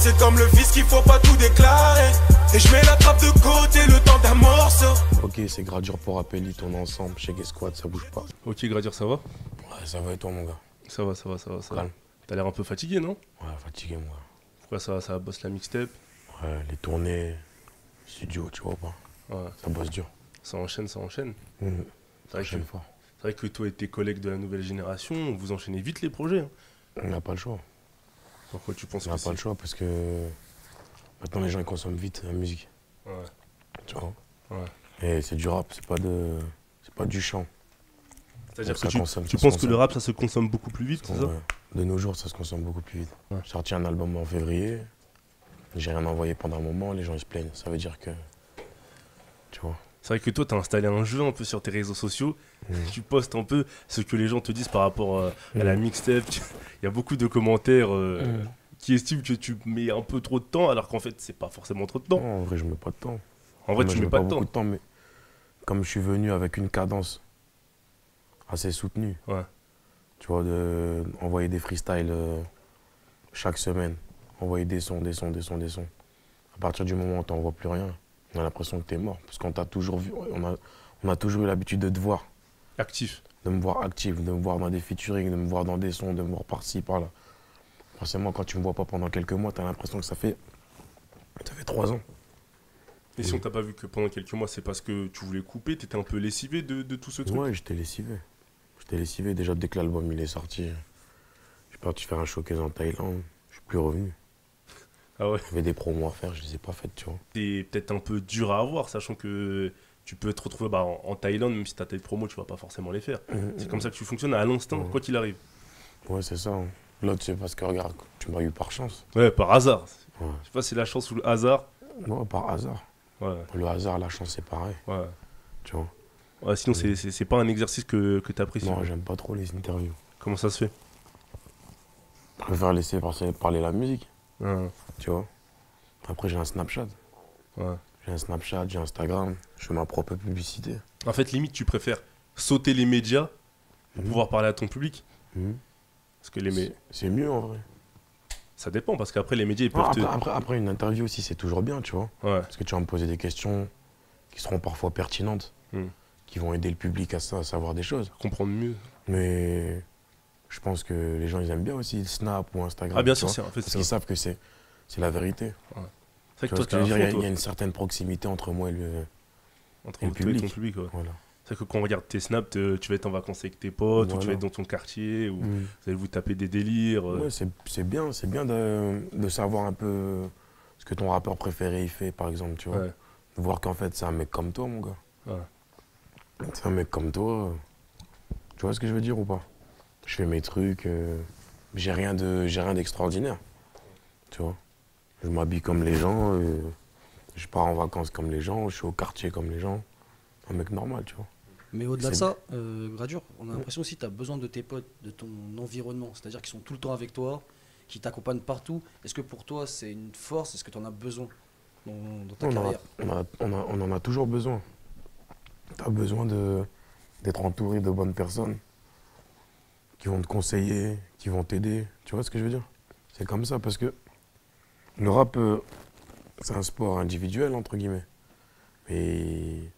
C'est comme le fisc, il faut pas tout déclarer. Et je mets la trappe de côté, le temps d'un morceau. Ok, c'est Gradure pour Appelite, on est ensemble, chez Squad, ça bouge pas. Ok, Gradure, ça va? Ouais, ça va et toi, mon gars? Ça va, ça va. Calme. T'as l'air un peu fatigué, non? Ouais, fatigué, mon gars. Pourquoi ça bosse la mixtape? Ouais, les tournées, studio, tu vois pas? Ouais. Ça bosse dur. Ça enchaîne. Ça enchaîne fort. C'est vrai que toi et tes collègues de la nouvelle génération, vous enchaînez vite les projets. Hein. On n'a pas le choix. Pourquoi tu penses On n'a pas le choix parce que maintenant les gens ils consomment vite la musique. Ouais. Tu vois? Ouais. Et c'est du rap, c'est pas du chant. C'est-à-dire Donc que ça consomme, tu ça penses se que le consomme. rap ça se consomme beaucoup plus vite, c'est ça? Ouais. De nos jours, ça se consomme beaucoup plus vite. Ouais. J'ai sorti un album en février, j'ai rien envoyé pendant un moment, les gens ils se plaignent. Ça veut dire que. Tu vois? C'est vrai que toi, tu as installé un jeu un peu sur tes réseaux sociaux. Tu postes un peu ce que les gens te disent par rapport à la mixtape. Il y a beaucoup de commentaires qui estiment que tu mets un peu trop de temps, alors qu'en fait, c'est pas forcément trop de temps. Non, en vrai, je mets pas de temps. En vrai, tu mets pas de beaucoup temps. de temps, mais comme je suis venu avec une cadence assez soutenue, Ouais. tu vois, envoyer des freestyles chaque semaine, envoyer des sons. À partir du moment où tu n'envoies plus rien, on a l'impression que tu es mort. Parce qu'on t'a toujours vu, on a toujours eu l'habitude de te voir. Actif. De me voir actif, de me voir dans des featuring, de me voir dans des sons, de me voir par-ci, par-là. Forcément, quand tu me vois pas pendant quelques mois, tu as l'impression que ça fait 3 ans. Et si on t'a pas vu que pendant quelques mois, c'est parce que tu voulais couper, t'étais un peu lessivé de tout ce truc? Ouais, j'étais lessivé. Déjà dès que l'album il est sorti. Je suis parti faire un showcase en Thaïlande. Je suis plus revenu. Ah ouais? J'avais des promos à faire, je les ai pas faites, tu vois. C'est peut-être un peu dur à avoir, sachant que tu peux te retrouver en Thaïlande, même si t'as tes promos, tu vas pas forcément les faire. C'est comme ça que tu fonctionnes à l'instinct, quoi qu'il arrive. Ouais, c'est ça. Hein. L'autre, c'est parce que, regarde, tu m'as eu par chance. Ouais, par hasard. Ouais. Je sais pas si c'est la chance ou le hasard. Ouais, par hasard. Ouais. Le hasard, la chance, c'est pareil. Ouais. Tu vois. Ouais, sinon, c'est pas un exercice que t'apprécies. Non, j'aime pas trop les interviews. Comment ça se fait? Je préfère laisser parler la musique, Ouais. tu vois. Après, j'ai un Snapchat. Ouais. J'ai un Snapchat, j'ai Instagram. Je fais ma propre publicité. En fait, limite, tu préfères sauter les médias pour pouvoir parler à ton public. Parce que C'est mieux, en vrai. ça dépend, parce qu'après, les médias, ils peuvent Après, une interview aussi, c'est toujours bien, tu vois. Ouais. Parce que tu vas me poser des questions qui seront parfois pertinentes, qui vont aider le public à savoir des choses. Comprendre mieux. Mais je pense que les gens, ils aiment bien aussi Snap ou Instagram. Ah, bien tu sûr, vois, c'est en fait parce qu'ils savent que c'est la vérité. Ouais. C'est vrai Tu que vois toi, ce que je veux dire, il y a toi, une certaine proximité entre moi et entre et le toi et ton public. public. Ouais. Voilà. C'est vrai que quand on regarde tes snaps, tu vas être en vacances avec tes potes, ou tu Voilà. vas être dans ton quartier, ou vous allez vous taper des délires. Ouais, c'est bien de savoir un peu ce que ton rappeur préféré il fait, par exemple, tu vois. Ouais. De voir qu'en fait, c'est un mec comme toi, mon gars. Ouais. C'est un mec comme toi. Tu vois ce que je veux dire ou pas? Je fais mes trucs, j'ai rien d'extraordinaire. Tu vois? Je m'habille comme les gens, je pars en vacances comme les gens, je suis au quartier comme les gens. Un mec normal, tu vois. Mais au-delà de ça, Gradure, on a l'impression aussi que tu as besoin de tes potes, de ton environnement. C'est-à-dire qu'ils sont tout le temps avec toi, qui t'accompagnent partout. Est-ce que pour toi, c'est une force? Est-ce que tu en as besoin dans ta carrière? On en a toujours besoin. Tu as besoin d'être entouré de bonnes personnes qui vont te conseiller, qui vont t'aider. Tu vois ce que je veux dire? C'est comme ça parce que le rap, c'est un sport individuel, entre guillemets. Mais il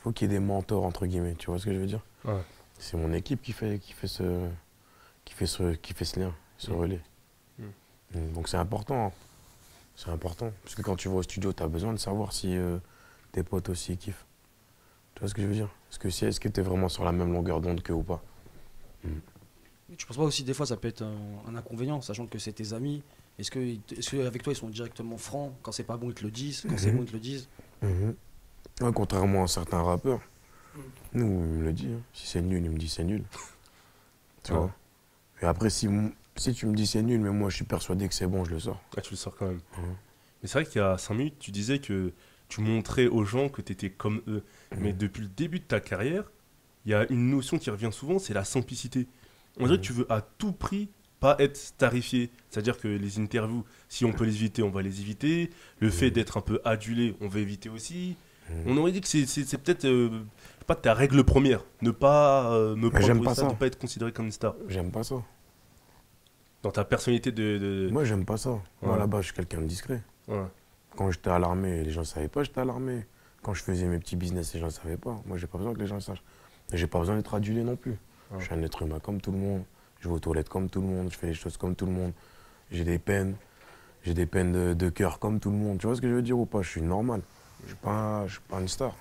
faut qu'il y ait des mentors, entre guillemets. Tu vois ce que je veux dire? Ouais. C'est mon équipe qui fait ce lien, ce relais. Donc c'est important. Hein. C'est important. Parce que quand tu vas au studio, tu as besoin de savoir si tes potes aussi kiffent. Tu vois ce que je veux dire? Est-ce que tu es vraiment sur la même longueur d'onde qu'eux ou pas? Tu penses pas aussi des fois ça peut être un inconvénient, sachant que c'est tes amis? Est-ce que avec toi ils sont directement francs? Quand c'est pas bon ils te le disent, quand c'est bon ils te le disent? Ouais, contrairement à certains rappeurs, nous il me le dit. Hein. Si c'est nul, il me dit c'est nul. Tu vois? Et après si tu me dis c'est nul, mais moi je suis persuadé que c'est bon, je le sors. Ah, tu le sors quand même. Mais c'est vrai qu'il y a 5 minutes, tu disais que tu montrais aux gens que tu étais comme eux. Mais depuis le début de ta carrière, il y a une notion qui revient souvent, c'est la simplicité. On dirait que tu veux à tout prix pas être starifié. C'est-à-dire que les interviews, si on peut les éviter, on va les éviter. Le fait d'être un peu adulé, on va éviter aussi. On aurait dit que c'est peut-être pas ta règle première. Ne pas me prendre j'aime pour pas une star, ça. ne pas être considéré comme une star. J'aime pas ça. Dans ta personnalité Moi, j'aime pas ça. Moi, Ouais. là-bas, je suis quelqu'un de discret. Ouais. Quand j'étais à l'armée, les gens ne savaient pas que j'étais à l'armée. Quand je faisais mes petits business, les gens ne savaient pas. Moi, j'ai pas besoin que les gens le sachent. Et j'ai pas besoin d'être adulé non plus. Ouais. Je suis un être humain comme tout le monde. Je vais aux toilettes comme tout le monde. Je fais les choses comme tout le monde. J'ai des peines. J'ai des peines de cœur comme tout le monde. Tu vois ce que je veux dire ou pas? Je suis normal. Je suis pas une star.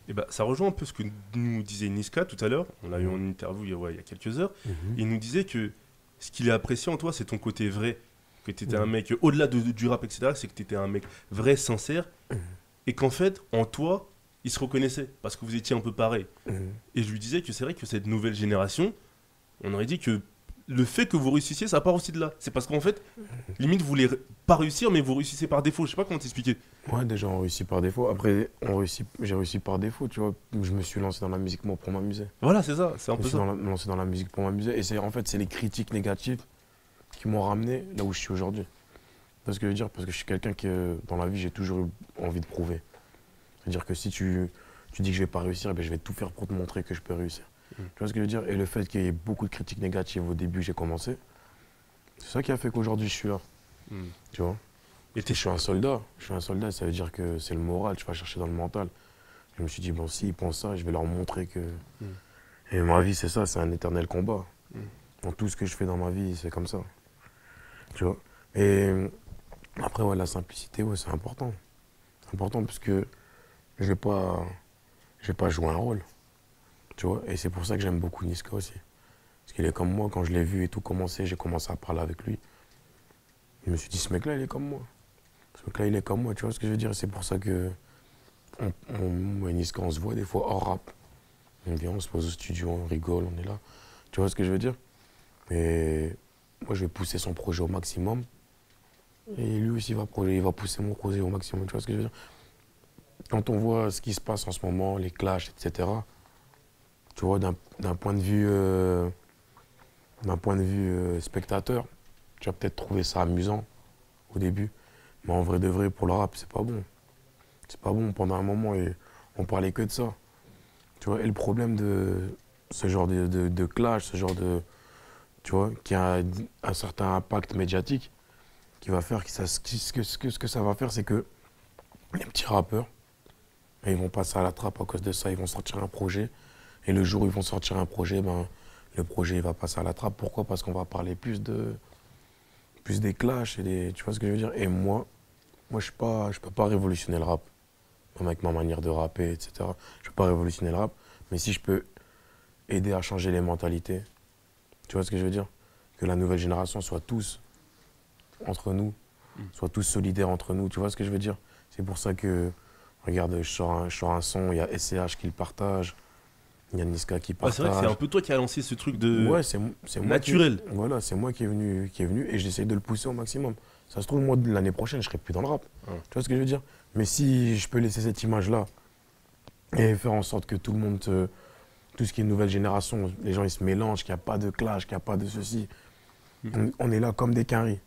Et bah, ça rejoint un peu ce que nous disait Niska tout à l'heure. On l'a eu en interview il y a quelques heures. Il nous disait que ce qu'il a apprécié en toi, c'est ton côté vrai. Que tu étais un mec, au-delà du rap, etc., c'est que tu étais un mec vrai, sincère. Et qu'en fait, en toi, il se reconnaissait. Parce que vous étiez un peu pareil. Et je lui disais que c'est vrai que cette nouvelle génération, on aurait dit que le fait que vous réussissiez, ça part aussi de là. C'est parce qu'en fait, limite, vous voulez pas réussir, mais vous réussissez par défaut. Je sais pas comment t'expliquer. Ouais, déjà, on réussit par défaut. Après, j'ai réussi par défaut, tu vois. Je me suis lancé dans la musique, moi, pour m'amuser. Voilà, c'est ça. C'est un Je me peu suis ça. lancé dans la musique pour m'amuser. Et en fait, c'est les critiques négatives qui m'ont ramené là où je suis aujourd'hui. Tu vois ce que je veux dire? Parce que je suis quelqu'un qui, dans la vie, j'ai toujours eu envie de prouver. C'est-à-dire que si tu dis que je vais pas réussir, eh bien, je vais tout faire pour te montrer que je peux réussir. Tu vois ce que je veux dire? Et le fait qu'il y ait beaucoup de critiques négatives au début, j'ai commencé. C'est ça qui a fait qu'aujourd'hui, je suis là. Tu vois? Et Je suis un soldat. Je suis un soldat, ça veut dire que c'est le moral, tu vas chercher dans le mental. Je me suis dit, bon, s'ils pensent ça, je vais leur montrer que. Et ma vie, c'est ça, c'est un éternel combat. Dans tout ce que je fais dans ma vie, c'est comme ça. Tu vois? Et après, ouais, la simplicité, ouais, c'est important. C'est important parce que je vais pas jouer un rôle. Tu vois? Et c'est pour ça que j'aime beaucoup Niska aussi. Parce qu'il est comme moi, quand je l'ai vu et tout commencer, j'ai commencé à parler avec lui. Je me suis dit, ce mec-là, il est comme moi. Ce mec-là, il est comme moi, tu vois ce que je veux dire? C'est pour ça que moi et Niska, on se voit des fois hors rap. On vient, on se pose au studio, on rigole, on est là. Tu vois ce que je veux dire? Et moi, je vais pousser son projet au maximum. Et lui aussi, il va pousser mon projet au maximum. Tu vois ce que je veux dire? Quand on voit ce qui se passe en ce moment, les clashs, etc., tu vois, d'un point de vue spectateur, tu vas peut-être trouver ça amusant au début. Mais en vrai de vrai, pour le rap, c'est pas bon. C'est pas bon. Pendant un moment, et on parlait que de ça. Tu vois, et le problème de ce genre de clash, ce genre de. Tu vois, qui a un certain impact médiatique, qui va faire que ce que ça va faire, c'est que les petits rappeurs, ils vont passer à la trappe à cause de ça, ils vont sortir un projet. Et le jour où ils vont sortir un projet, ben, le projet il va passer à la trappe. Pourquoi? Parce qu'on va parler plus des clashs et des. Tu vois ce que je veux dire? Et moi je peux pas révolutionner le rap. Même avec ma manière de rapper, etc. Je peux pas révolutionner le rap. Mais si je peux aider à changer les mentalités, tu vois ce que je veux dire? Que la nouvelle génération soit tous entre nous, soit tous solidaires entre nous, tu vois ce que je veux dire? C'est pour ça que, regarde, je sors un son, il y a SCH qui le partage, il y a Niska qui Ouais, partage. c'est vrai que c'est un peu toi qui as lancé ce truc de Ouais, c'est moi naturel. Voilà, c'est moi qui est venu et j'essaie de le pousser au maximum. Ça se trouve, moi, l'année prochaine, je serai plus dans le rap. Ouais. Tu vois ce que je veux dire? Mais si je peux laisser cette image-là et faire en sorte que tout le monde, tout ce qui est nouvelle génération, les gens ils se mélangent, qu'il n'y a pas de clash, qu'il n'y a pas de ceci. On est là comme des quinries.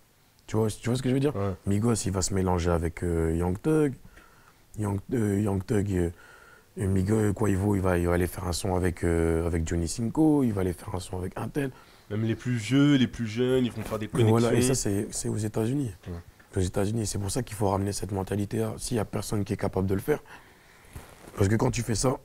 Tu vois ce que je veux dire? Ouais. Migos, il va se mélanger avec Young Thug. Young Thug, Migos, Quavo, il va aller faire un son avec Johnny Cinco, il va aller faire un son avec un tel. Même les plus vieux, les plus jeunes, ils vont faire des connexions. Voilà, et ça, c'est aux États-Unis. Ouais. Aux États-Unis, c'est pour ça qu'il faut ramener cette mentalité-là. S'il n'y a personne qui est capable de le faire. Parce que quand tu fais ça,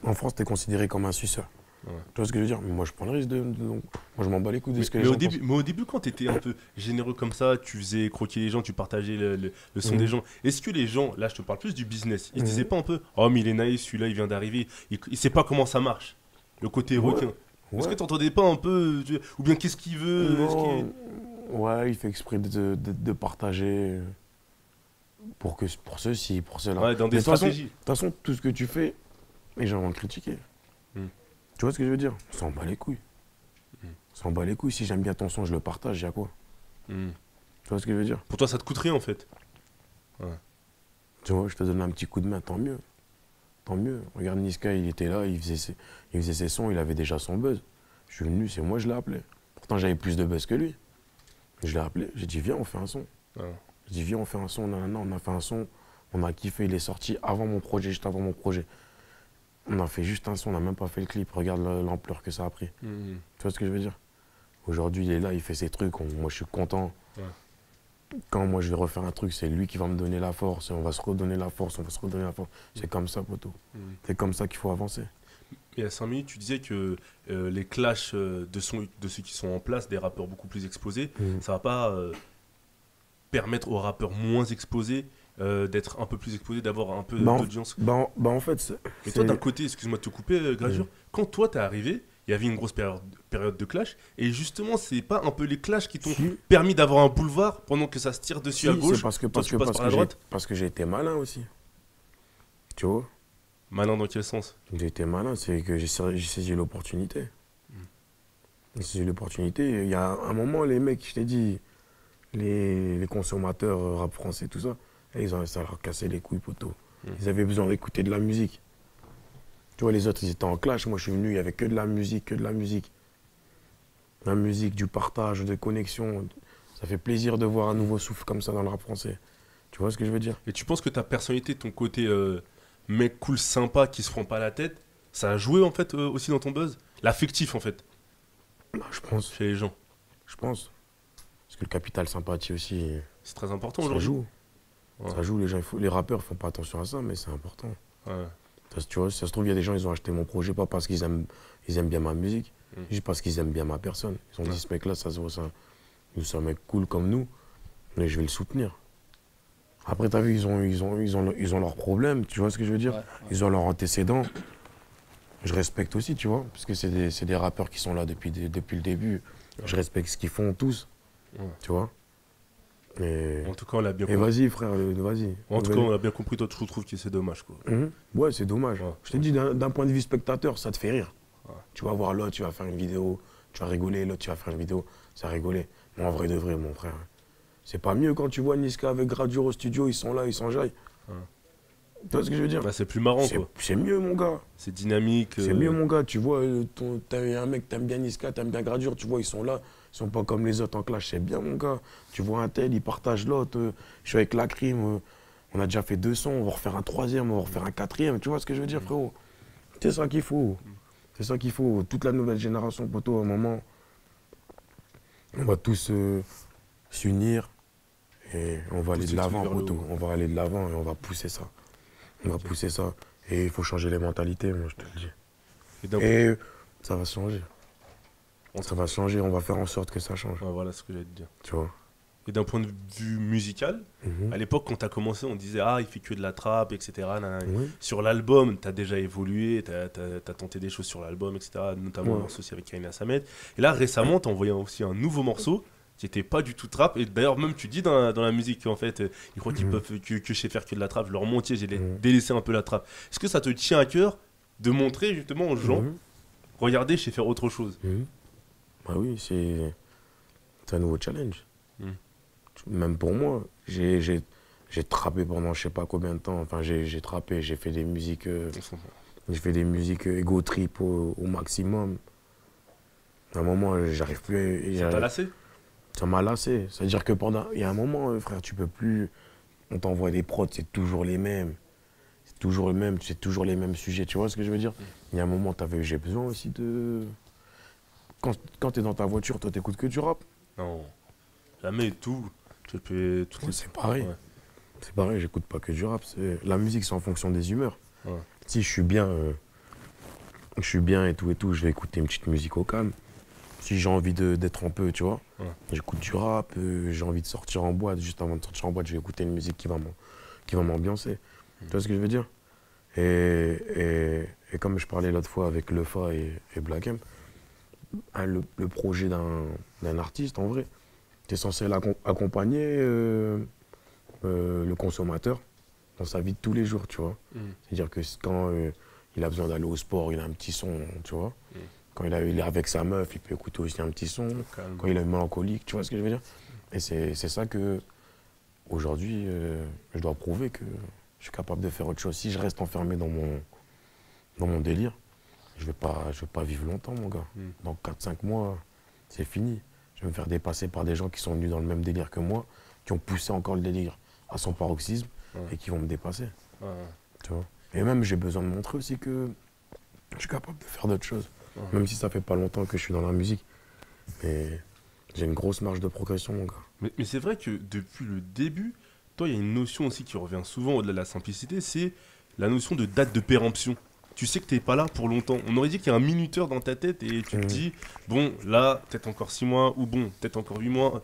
en France, tu es considéré comme un suceur. Ouais. Tu vois ce que je veux dire? Mais moi, je prends le risque moi, je m'en bats les couilles de ce que les Mais gens au début, quand tu étais un peu généreux comme ça, tu faisais croquer les gens, tu partageaient le son Mhm. des gens. Est-ce que les gens, là je te parle plus du business, ils se disaient pas un peu, oh mais il est naïf, celui-là il vient d'arriver, il sait pas comment ça marche, le côté requin. Ouais. Est-ce que tu n'entendais pas un peu, ou bien qu'est-ce qu'il veut est-ce qu'il- Ouais, il fait exprès de partager pour ceux-ci, pour ceux-là. Ouais, dans des Mais de toute stratégies. De toute façon, tout ce que tu fais, les gens vont le critiquer. Tu vois ce que je veux dire? On s'en bat les couilles. On s'en bat les couilles. Si j'aime bien ton son, je le partage, j'ai à quoi? Hmm. Tu vois ce que je veux dire? Pour toi, ça te coûte rien en fait. Tu vois, je te donne un petit coup de main, tant mieux. Tant mieux. Regarde Niska, il était là, il faisait ses sons, il avait déjà son buzz. Je suis venu, c'est moi, je l'ai appelé. Pourtant, j'avais plus de buzz que lui. Je l'ai appelé, j'ai dit, viens, on fait un son. Ouais. J'ai dit, viens, on fait un son. Non, on a fait un son, on a kiffé, il est sorti avant mon projet, juste avant mon projet. On a fait juste un son, on n'a même pas fait le clip. Regarde l'ampleur que ça a pris. Tu vois ce que je veux dire? Aujourd'hui, il est là, il fait ses trucs, moi je suis content. Ouais. Quand moi je vais refaire un truc, c'est lui qui va me donner la force, et on va se redonner la force, on va se redonner la force. C'est comme ça, poteau. C'est comme ça qu'il faut avancer. Et à 5 minutes, tu disais que les clashs de ceux qui sont en place, des rappeurs beaucoup plus exposés, ça va pas permettre aux rappeurs moins exposés d'être un peu plus exposés, d'avoir un peu d'audience. En fait, Et toi, d'un côté, excuse-moi de te couper, Gradure, quand toi t'es arrivé, il y avait une grosse période de clash, et justement, c'est pas un peu les clashs qui t'ont permis d'avoir un boulevard pendant que ça se tire dessus à gauche, parce que j'ai été malin aussi. Tu vois? Malin dans quel sens? J'ai été malin, c'est que j'ai saisi l'opportunité. J'ai saisi l'opportunité. Il y a un moment, les mecs, je t'ai dit, les consommateurs rap français, tout ça, ça leur cassait les couilles, poteau. Ils avaient besoin d'écouter de la musique. Tu vois, les autres, ils étaient en clash. Moi, je suis venu, il n'y avait que de la musique, que de la musique. La musique, du partage, de connexion. Ça fait plaisir de voir un nouveau souffle comme ça dans le rap français. Tu vois ce que je veux dire? Et tu penses que ta personnalité, ton côté mec cool, sympa, qui se prend pas la tête, ça a joué en fait aussi dans ton buzz? L'affectif en fait? Je pense. Chez les gens? Je pense. Parce que le capital sympathie aussi, c'est très important ça aujourd'hui. joue. Ouais. Ça joue, les rappeurs font pas attention à ça, mais c'est important. Ouais. Tu vois, si ça se trouve, il y a des gens, ils ont acheté mon projet pas parce qu'ils aiment bien ma musique, juste parce qu'ils aiment bien ma personne. Ils ont dit, ce mec-là, ça se voit, c'est un mec cool comme nous, mais je vais le soutenir. Après, t'as vu, ils ont leurs problèmes, tu vois ce que je veux dire? Ouais. Ils ont leurs antécédents. Je respecte aussi, tu vois, parce que c'est des rappeurs qui sont là depuis le début. Je respecte ce qu'ils font tous, tu vois. En tout cas, on l'a bien compris. Et vas-y, frère, vas-y. En tout cas, on a bien compris, toi, tu trouves que c'est dommage, quoi. Ouais, c'est dommage. Ouais. Je t'ai dit, d'un point de vue spectateur, ça te fait rire. Ouais. Tu vas voir l'autre, tu vas faire une vidéo, tu vas rigoler, l'autre, tu vas faire une vidéo, ça va rigoler. Mais en vrai de vrai, mon frère, c'est pas mieux quand tu vois Niska avec Gradure au studio, ils sont là, ils s'enjaillent. Tu vois ce que je veux dire? Bah, c'est plus marrant, quoi. C'est mieux, mon gars. C'est dynamique. C'est mieux, mon gars. Tu vois, t'as un mec, t'aimes bien Niska, t'aimes bien Gradure, tu vois, ils sont là. Ils sont pas comme les autres en clash, c'est bien, mon gars. Tu vois un tel, il partage l'autre. Je suis avec la crime. On a déjà fait 2 sons, on va refaire un 3e, on va refaire un 4e. Tu vois ce que je veux dire, frérot? C'est ça qu'il faut. C'est ça qu'il faut. Toute la nouvelle génération, poteau, à un moment, on va tous s'unir et on va aller de l'avant, poteau. On va aller de l'avant et on va pousser ça. On va pousser ça. Et il faut changer les mentalités, moi, je te le dis. Et ça va changer. Ça va changer, on va faire en sorte que ça change. Ouais, voilà ce que j'allais te dire. Tu vois. Et d'un point de vue musical, à l'époque, quand tu as commencé, on disait « Ah, il fait que de la trappe, etc. » Sur l'album, tu as déjà évolué, tu as tenté des choses sur l'album, etc. Notamment un morceau aussi avec Kaina Samet. Et là, récemment, tu as envoyé aussi un nouveau morceau qui n'était pas du tout trap. Et d'ailleurs, même tu dis dans la musique qu'en fait, ils croient qu'ils peuvent que je sais faire que de la trappe. Je leur montier, j'ai délaissé un peu la trappe. Est-ce que ça te tient à cœur de montrer justement aux gens « Regardez, je sais faire autre chose ». Bah oui, c'est un nouveau challenge. Même pour moi, j'ai trappé pendant je sais pas combien de temps. Enfin, j'ai trappé, j'ai fait des musiques, ego trip au maximum. À un moment, j'arrive plus. Ça t'a lassé? Ça m'a lassé. C'est-à-dire que il y a un moment, frère, tu peux plus. On t'envoie des prods, c'est toujours les mêmes. C'est toujours les mêmes sujets. Tu vois ce que je veux dire? Il y a un moment, j'ai besoin aussi de. Quand tu es dans ta voiture, toi, t'écoutes que du rap? Non, jamais tout. C'est pareil. Ouais. C'est pareil, j'écoute pas que du rap. La musique, c'est en fonction des humeurs. Ouais. Si je suis bien et tout, je vais écouter une petite musique au calme. Si j'ai envie d'être un peu, tu vois, j'écoute du rap. J'ai envie de sortir en boîte. Juste avant de sortir en boîte, je vais écouter une musique qui va m'ambiancer. Tu vois ce que je veux dire? Et comme je parlais l'autre fois avec Lefa et Black M, le projet d'un artiste, en vrai, tu es censé accompagner le consommateur dans sa vie de tous les jours, tu vois. C'est-à-dire que quand il a besoin d'aller au sport, il a un petit son, tu vois. Quand il est avec sa meuf, il peut écouter aussi un petit son. Quand il est mélancolique, tu vois ce que je veux dire. Et c'est ça que, aujourd'hui, je dois prouver que je suis capable de faire autre chose. Si je reste enfermé dans mon délire, je vais pas vivre longtemps, mon gars. Dans 4-5 mois, c'est fini. Je vais me faire dépasser par des gens qui sont venus dans le même délire que moi, qui ont poussé encore le délire à son paroxysme et qui vont me dépasser. Tu vois. Et même, j'ai besoin de montrer aussi que je suis capable de faire d'autres choses. Même si ça fait pas longtemps que je suis dans la musique. Mais j'ai une grosse marge de progression, mon gars. Mais c'est vrai que depuis le début, toi, il y a une notion aussi qui revient souvent au-delà de la simplicité, c'est la notion de date de péremption. Tu sais que t'es pas là pour longtemps. On aurait dit qu'il y a un minuteur dans ta tête et tu te dis, bon, là, peut-être encore 6 mois, ou bon, peut-être encore 8 mois.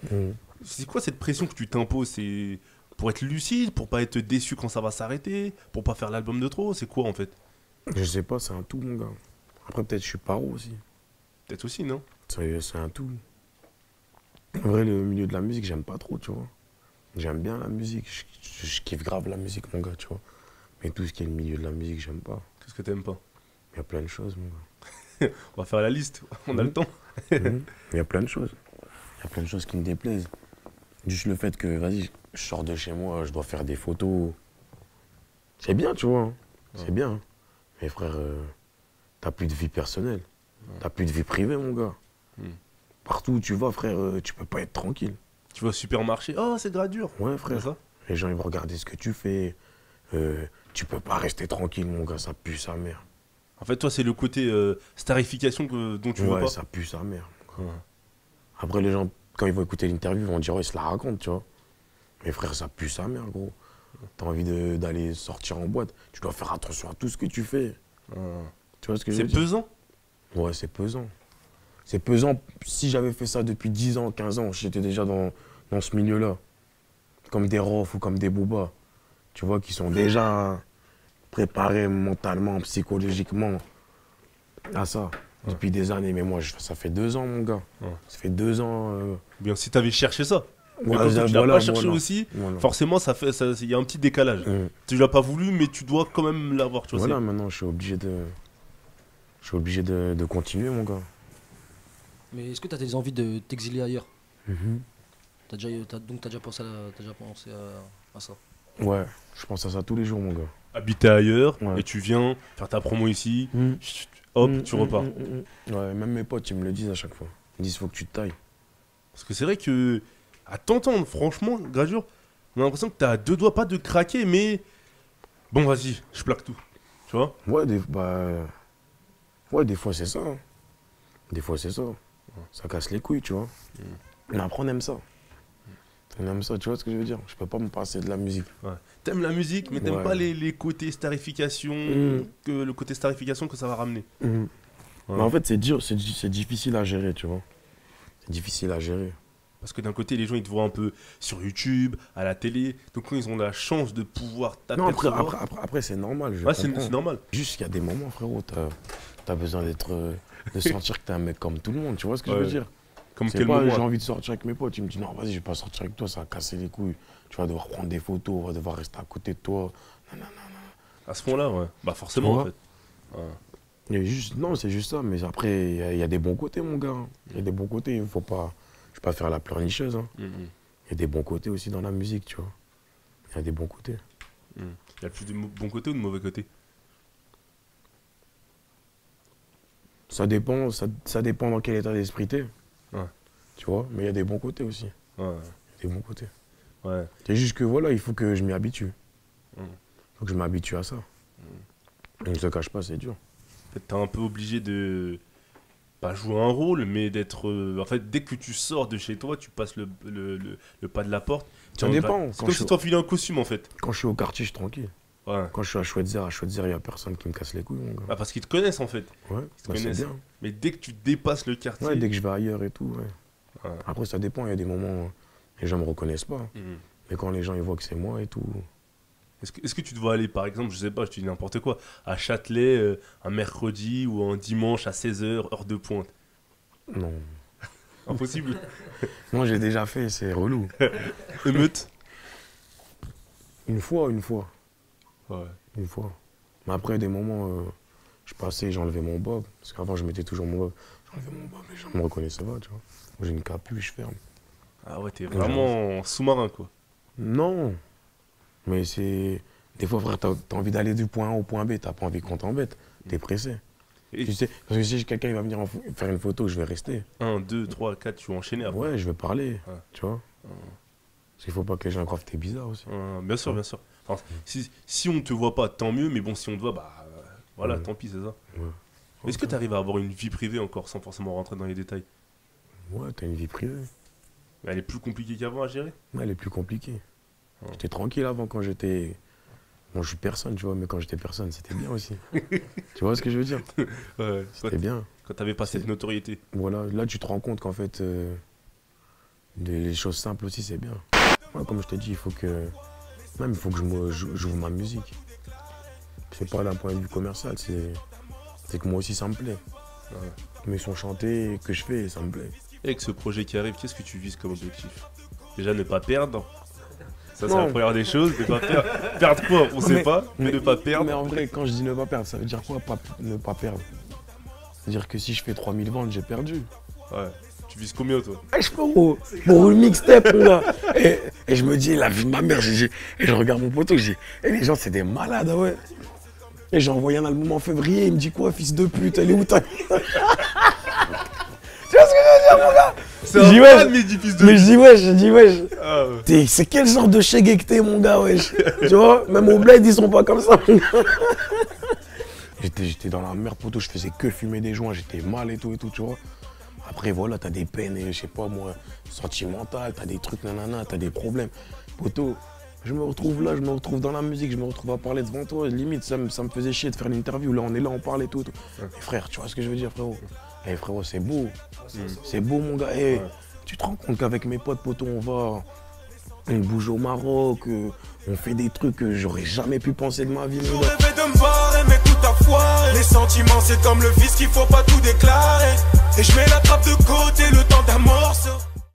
C'est quoi cette pression que tu t'imposes? C'est pour être lucide, pour pas être déçu quand ça va s'arrêter, pour pas faire l'album de trop? C'est quoi en fait? Je sais pas, c'est un tout, mon gars. Après, peut-être je suis paro aussi. Peut-être aussi, non? C'est un tout. En vrai, le milieu de la musique, j'aime pas trop, tu vois. J'aime bien la musique, je kiffe grave la musique, mon gars, tu vois. Mais tout ce qui est le milieu de la musique, j'aime pas. Qu'est-ce que t'aimes pas? Il y a plein de choses, mon gars. On va faire la liste, on a le temps. Il y a plein de choses. Il y a plein de choses qui me déplaisent. Juste le fait que, vas-y, je sors de chez moi, je dois faire des photos. C'est bien, tu vois. Hein. C'est bien. Hein. Mais frère, t'as plus de vie personnelle. T'as plus de vie privée, mon gars. Partout où tu vas, frère, tu peux pas être tranquille. Tu vas au supermarché, oh, c'est Gradure. Ouais, C'est frère. ça? Les gens, ils vont regarder ce que tu fais. Tu peux pas rester tranquille, mon gars, ça pue sa mère. En fait, toi, c'est le côté starification dont tu veux Ouais, pas. ça pue sa mère. Mon gars. Après, les gens, quand ils vont écouter l'interview, ils vont dire, ouais, ils se la racontent, tu vois. Mais frère, ça pue sa mère, gros. T'as envie d'aller sortir en boîte, tu dois faire attention à tout ce que tu fais. Tu vois ce que je C'est veux dire? pesant. Ouais, c'est pesant. C'est pesant. Si j'avais fait ça depuis 10 ans, 15 ans, j'étais déjà dans ce milieu-là. Comme des Rof ou comme des Booba. Tu vois, qui sont déjà préparés mentalement, psychologiquement à ça. Depuis des années. Mais moi, ça fait 2 ans, mon gars. Ça fait 2 ans. Bien, si t'avais cherché ça. Mais Ouais, quand tu l'as voilà, pas cherché voilà. aussi, Voilà. forcément, il y a un petit décalage. Tu l'as pas voulu, mais tu dois quand même l'avoir. Tu vois, Voilà, maintenant, je suis obligé de continuer, mon gars. Mais est-ce que tu as des envies de t'exiler ailleurs? Donc t'as déjà pensé à ça? Ouais, je pense à ça tous les jours, mon gars. habiter ailleurs, Ouais. et tu viens faire ta promo ici, hop, tu repars. Ouais, même mes potes, ils me le disent à chaque fois. Ils disent, faut que tu te tailles. Parce que c'est vrai que, à t'entendre, franchement, Gradure, on a l'impression que t'as deux doigts, pas de craquer, mais bon, vas-y, je plaque tout. Tu vois? Ouais, des fois, c'est ça. Hein. Des fois, c'est ça. Ça casse les couilles, tu vois. Mais après, on aime ça. On aime ça, tu vois ce que je veux dire? Je peux pas me passer de la musique. Ouais. T'aimes la musique, mais t'aimes Ouais. pas les côtés starification, le côté starification que ça va ramener. Ouais. Mais en fait, c'est dur, c'est difficile à gérer, tu vois. C'est difficile à gérer. Parce que d'un côté, les gens, ils te voient un peu sur YouTube, à la télé. Donc quand ils ont la chance de pouvoir Non, t'apercevoir... après c'est normal. Je Ouais, c'est comprends. normal. Juste qu'il y a des moments, frérot, t'as besoin de sentir que t'es un mec comme tout le monde, tu vois ce que je veux Ouais. dire? Comme C'est quel pas, moment j'ai envie de sortir avec mes potes, ils me disent non, vas-y, je vais pas sortir avec toi, ça va casser les couilles. Tu vas devoir prendre des photos, on va devoir rester à côté de toi. À ce point-là, ouais. Bah forcément, en Tu fait. Ouais. Non, c'est juste ça, mais après, il y a des bons côtés, mon gars. Il y a des bons côtés, il faut pas. Je vais pas faire la pleurnicheuse. Hein. Il y a des bons côtés aussi dans la musique, tu vois. Il y a des bons côtés. Il y a plus de bons côtés ou de mauvais côtés? Ça dépend dans quel état d'esprit t'es. Ouais. Tu vois, mais il y a des bons côtés aussi. Ouais. Il y a des bons côtés. Ouais. C'est juste que voilà, il faut que je m'y habitue. Mm. Il faut que je m'habitue à ça. On ne se cache pas, c'est dur. Peut-être t'es un peu obligé de pas jouer un rôle, mais d'être... en fait, dès que tu sors de chez toi, tu passes le pas de la porte. Ça dépend. C'est comme si t'enfilais un costume, en fait. Quand je suis au quartier, je suis tranquille. Ouais. Quand je suis à Chouette-Zère, il n'y a personne qui me casse les couilles, mon gars. Ah, parce qu'ils te connaissent, en fait. Ouais, te bah, c'est connaissent. bien. Mais dès que tu dépasses le quartier... Ouais, dès que je vais ailleurs et tout, ouais. Ouais. Après, ça dépend. Il y a des moments où les gens me reconnaissent pas. Mais quand les gens ils voient que c'est moi et tout. Est-ce que tu dois aller, par exemple, je sais pas, je te dis n'importe quoi, à Châtelet, un mercredi ou un dimanche à 16h, heure de pointe? Non. Impossible. Moi, j'ai déjà fait, c'est relou. Émeute? Une fois. Ouais. Une fois. Mais après, des moments, je passais, j'enlevais mon bob. Parce qu'avant, je mettais toujours mon bob. J'enlevais mon bob, les gens me reconnaissaient pas, tu vois. Moi, j'ai une capuche, je ferme. Ah ouais, t'es vraiment sous-marin, quoi. Non. Mais c'est... Des fois, frère, t'as envie d'aller du point A au point B. T'as pas envie qu'on t'embête. T'es pressé. Et Tu sais, parce que si quelqu'un il va venir faire une photo, je vais rester. 1, 2, 3, 4, tu vas enchaîner après. Ouais, je vais parler, Ouais. tu vois. Parce qu'il faut pas que les gens croient que t'es bizarre aussi. Bien sûr, bien sûr. Enfin, si on te voit pas, tant mieux, mais bon, si on te voit, bah tant pis, c'est ça. Ouais. Est-ce que tu arrives à avoir une vie privée encore sans forcément rentrer dans les détails? Ouais, t'as une vie privée. Mais elle est plus compliquée qu'avant à gérer. Ouais, elle est plus compliquée. Ouais. J'étais tranquille avant quand j'étais... Bon, je suis personne, tu vois, mais quand j'étais personne, c'était bien aussi. Tu vois ce que je veux dire? Ouais. C'était bien. Quand t'avais pas cette notoriété. Voilà, là, tu te rends compte qu'en fait, les choses simples aussi, c'est bien. Ouais, comme je t'ai dit, il faut que... Même, il faut que j'ouvre ma musique. C'est pas d'un point de vue commercial, c'est que moi aussi, ça me plaît. Ouais. Mes sons chantés que je fais, ça me plaît. Et avec ce projet qui arrive, qu'est-ce que tu vises comme objectif? Déjà, ne pas perdre. Ça, c'est Non. la première des choses. Ne pas perdre. Perdre quoi? On sait pas. Mais ne pas perdre. Mais en vrai, quand je dis ne pas perdre, ça veut dire quoi, ne pas perdre? C'est-à-dire que si je fais 3000 ventes, j'ai perdu. Ouais. Tu vises combien, toi? Je peux pour une mixtape, mon gars. Et je me dis, la vie de ma mère, et je regarde mon poteau, je dis, les gens, c'est des malades, ah ouais. Et j'ai envoyé un album en février, il me dit quoi, fils de pute, elle est où ta... Tu vois ce que je veux dire, mon gars? C'est Je dis, un ouais, fan, mais difficile de... Mais je dis, wesh. Ah ouais. C'est quel genre de chégué que t'es, mon gars, wesh. Tu vois, même au bled, ils sont pas comme ça, mon gars. J'étais dans la merde, poteau, je faisais que fumer des joints, j'étais mal et tout, tu vois. Après, voilà, t'as des peines, je sais pas moi, sentimentales, t'as des trucs, nanana, t'as des problèmes. Poteau, je me retrouve là, je me retrouve dans la musique, je me retrouve à parler devant toi. Limite, ça me faisait chier de faire l'interview. Là, on est là, on parle et tout. Ouais. Mais frère, tu vois ce que je veux dire, frérot? Eh, frérot, c'est beau. C'est beau, mon gars. Eh, Ouais. tu te rends compte qu'avec mes potes, poteau, on bouge au Maroc, on fait des trucs que j'aurais jamais pu penser de ma vie, mon Je gars. rêvais de me barrer, mais tout a foiré. Les sentiments, c'est comme le vice qu'il faut pas tout déclarer. Et je mets la trappe de côté, le temps d'un morceau.